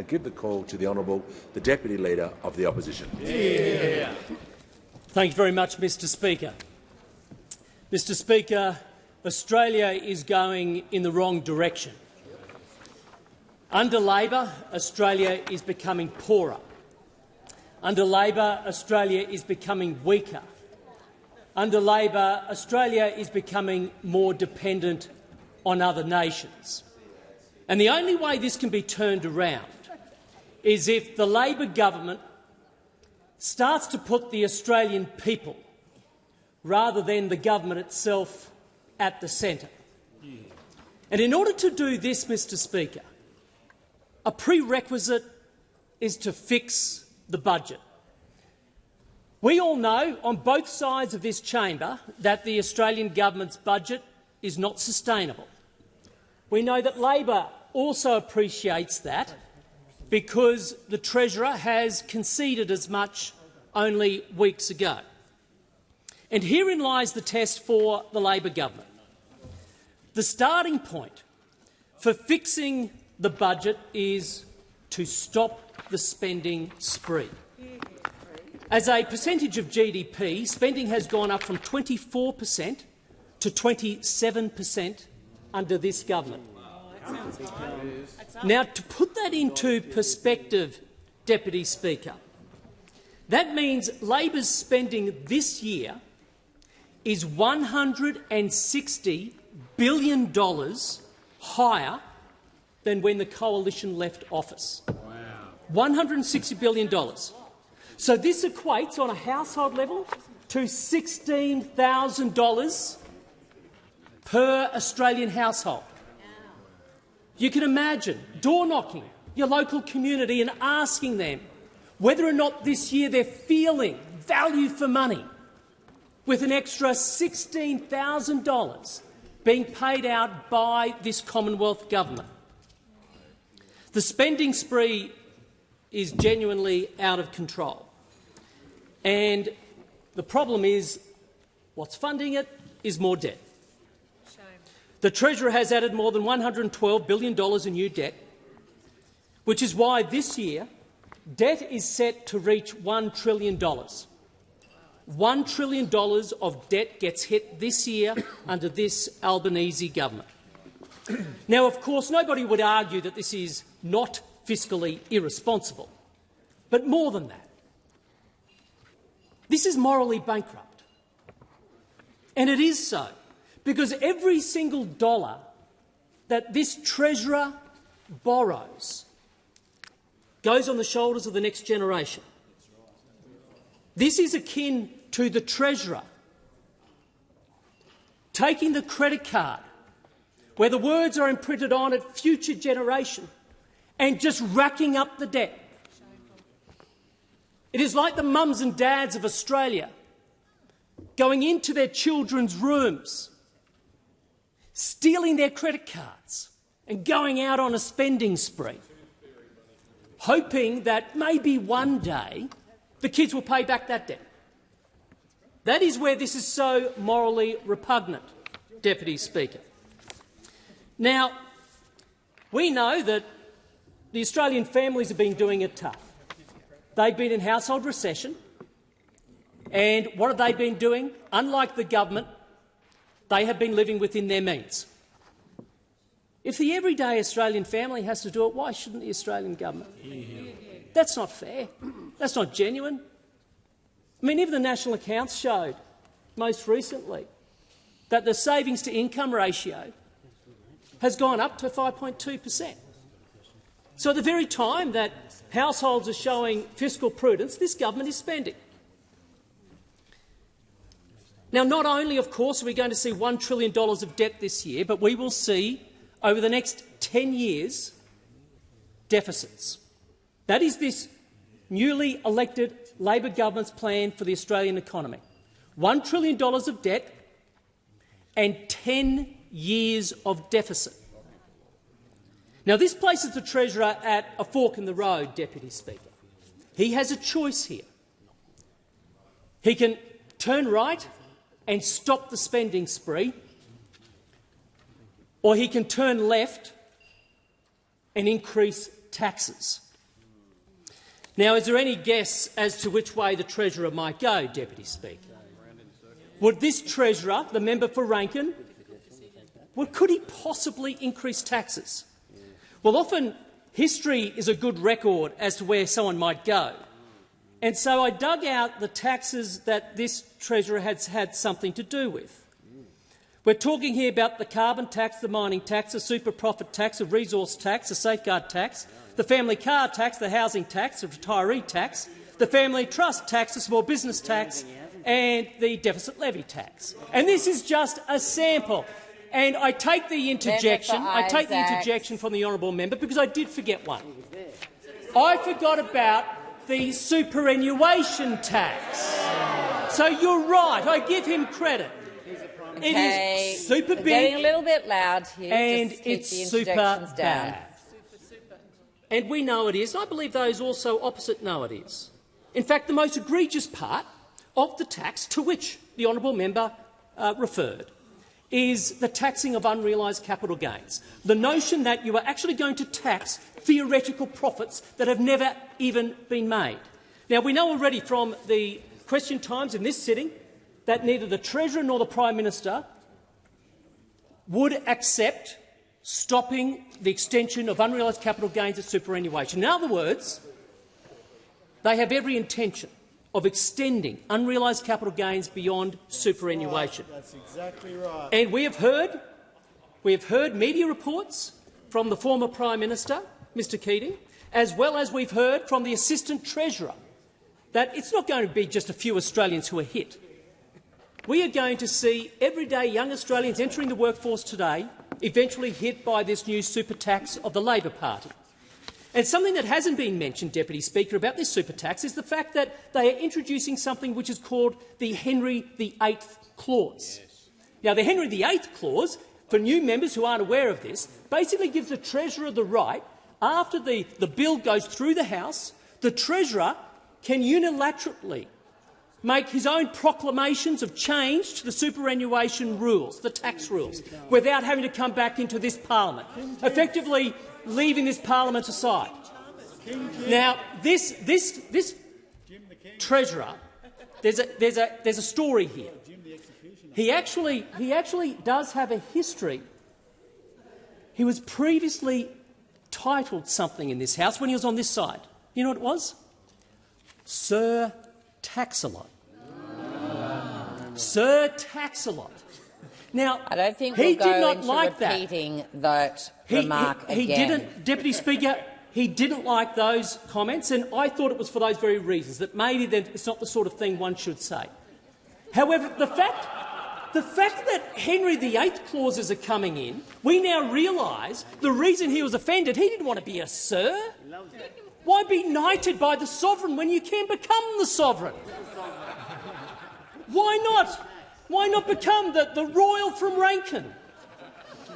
and give the call to the Honourable the Deputy Leader of the Opposition. Yeah. Thank you very much, Mr Speaker. Mr Speaker, Australia is going in the wrong direction. Under Labor, Australia is becoming poorer. Under Labor, Australia is becoming weaker. Under Labor, Australia is becoming more dependent on other nations. And the only way this can be turned around is if the Labor government starts to put the Australian people, rather than the government itself, at the centre. And in order to do this, Mr Speaker, a prerequisite is to fix the budget. We all know, on both sides of this chamber, that the Australian government's budget is not sustainable. We know that Labor also appreciates that, because the Treasurer has conceded as much only weeks ago. And herein lies the test for the Labor government. The starting point for fixing the budget is to stop the spending spree. As a percentage of GDP, spending has gone up from 24% to 27% under this government. Now, to put that into perspective, Deputy Speaker, that means Labor's spending this year is $160 billion higher than when the coalition left office. Wow. $160 billion. So this equates on a household level to $16,000 per Australian household. You can imagine door-knocking your local community and asking them whether or not this year they're feeling value for money, with an extra $16,000 being paid out by this Commonwealth government. The spending spree is genuinely out of control. And the problem is, what's funding it is more debt. The Treasurer has added more than $112 billion in new debt, which is why this year debt is set to reach $1 trillion. $1 trillion of debt gets hit this year under this Albanese government. Now, of course, nobody would argue that this is not fiscally irresponsible, but more than that, this is morally bankrupt. And it is so, because every single dollar that this Treasurer borrows goes on the shoulders of the next generation. This is akin to the Treasurer taking the credit card where the words are imprinted on it, future generation, and just racking up the debt. It is like the mums and dads of Australia going into their children's rooms, stealing their credit cards and going out on a spending spree, hoping that maybe one day the kids will pay back that debt. That is where this is so morally repugnant, Deputy Speaker. Now, we know that the Australian families have been doing it tough. They've been in household recession, and what have they been doing? Unlike the government, they have been living within their means. If the everyday Australian family has to do it, why shouldn't the Australian government? That's not fair. That's not genuine. I mean, even the National Accounts showed most recently that the savings to income ratio has gone up to 5.2%. So at the very time that households are showing fiscal prudence, this government is spending. Now, not only, of course, are we going to see $1 trillion of debt this year, but we will see, over the next 10 years, deficits. That is this newly elected Labor government's plan for the Australian economy. $1 trillion of debt and 10 years of deficit. Now, this places the Treasurer at a fork in the road, Deputy Speaker. He has a choice here. He can turn right and stop the spending spree, or he can turn left and increase taxes. Now, is there any guess as to which way the Treasurer might go, Deputy Speaker? Would this Treasurer, the member for Rankin, could he possibly increase taxes? Well, often history is a good record as to where someone might go. And so I dug out the taxes that this Treasurer has had something to do with. We're talking here about the carbon tax, the mining tax, the super profit tax, the resource tax, the safeguard tax, the family car tax, the housing tax, the retiree tax, the family trust tax, the small business tax and the deficit levy tax. And this is just a sample. And I take the interjection from the honourable member because I did forget one. I forgot about the superannuation tax. So you're right, I give him credit. Okay. It is super big. Getting a little bit loud here. And just keep it's the super interjections down. bad. And we know it is. I believe those also opposite know it is. In fact, the most egregious part of the tax to which the honourable member referred is the taxing of unrealised capital gains. The notion that you are actually going to tax theoretical profits that have never even been made. Now, we know already from the question times in this sitting that neither the Treasurer nor the Prime Minister would accept stopping the extension of unrealised capital gains at superannuation. In other words, they have every intention of extending unrealised capital gains beyond superannuation. Right, that's exactly right. And we have heard media reports from the former Prime Minister, Mr Keating, as well as we've heard from the Assistant Treasurer, that it's not going to be just a few Australians who are hit. We are going to see everyday young Australians entering the workforce today eventually hit by this new super tax of the Labor Party. And something that hasn't been mentioned, Deputy Speaker, about this super tax is the fact that they are introducing something which is called the Henry VIII Clause. Yes. Now, the Henry VIII Clause, for new members who aren't aware of this, basically gives the Treasurer the right, after the bill goes through the House, the Treasurer can unilaterally make his own proclamations of change to the superannuation rules, the tax rules, without having to come back into this parliament, effectively leaving this parliament aside. Now, this Treasurer, there's a story here. He actually does have a history. He was previously titled something in this House when he was on this side. You know what it was? Sir Tax-a-lot. Sir Tax-a-lot. Now, I don't think he we'll did go not into like repeating that remark he again. didn't, Deputy Speaker, he didn't like those comments, and I thought it was for those very reasons, that maybe that it's not the sort of thing one should say. However, the fact that Henry VIII clauses are coming in, we now realise the reason he was offended, he didn't want to be a sir. Why be knighted by the sovereign when you can become the sovereign? Why not? Why not become the royal from Rankin?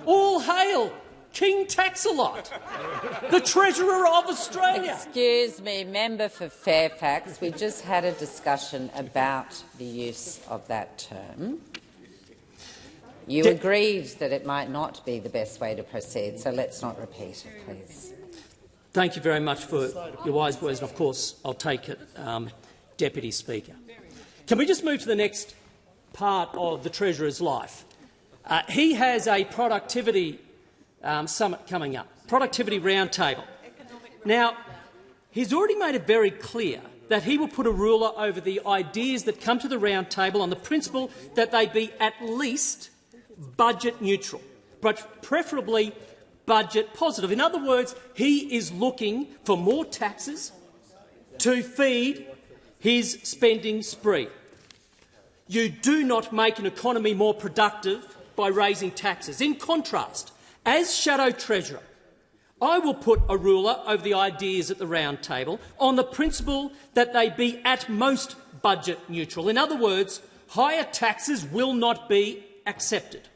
All hail King Tax-a-lot, the Treasurer of Australia. Excuse me, member for Fairfax. We just had a discussion about the use of that term. You agreed that it might not be the best way to proceed, so let's not repeat it, please. Thank you very much for your wise words, and of course I'll take it, Deputy Speaker. Can we just move to the next part of the Treasurer's life? He has a productivity summit coming up, productivity roundtable. Now, he's already made it very clear that he will put a ruler over the ideas that come to the roundtable on the principle that they be at least budget neutral, but preferably budget positive. In other words, he is looking for more taxes to feed his spending spree. You do not make an economy more productive by raising taxes. In contrast, as Shadow Treasurer, I will put a ruler over the ideas at the round table on the principle that they be at most budget neutral. In other words, higher taxes will not be accepted.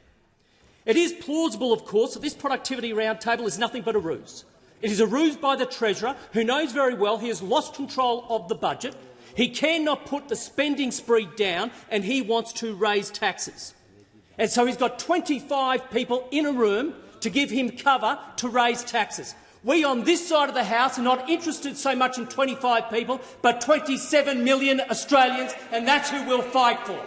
It is plausible, of course, that this productivity roundtable is nothing but a ruse. It is a ruse by the Treasurer, who knows very well he has lost control of the budget. He cannot put the spending spree down, and he wants to raise taxes. And so he's got 25 people in a room to give him cover to raise taxes. We on this side of the House are not interested so much in 25 people, but 27 million Australians, and that's who we'll fight for.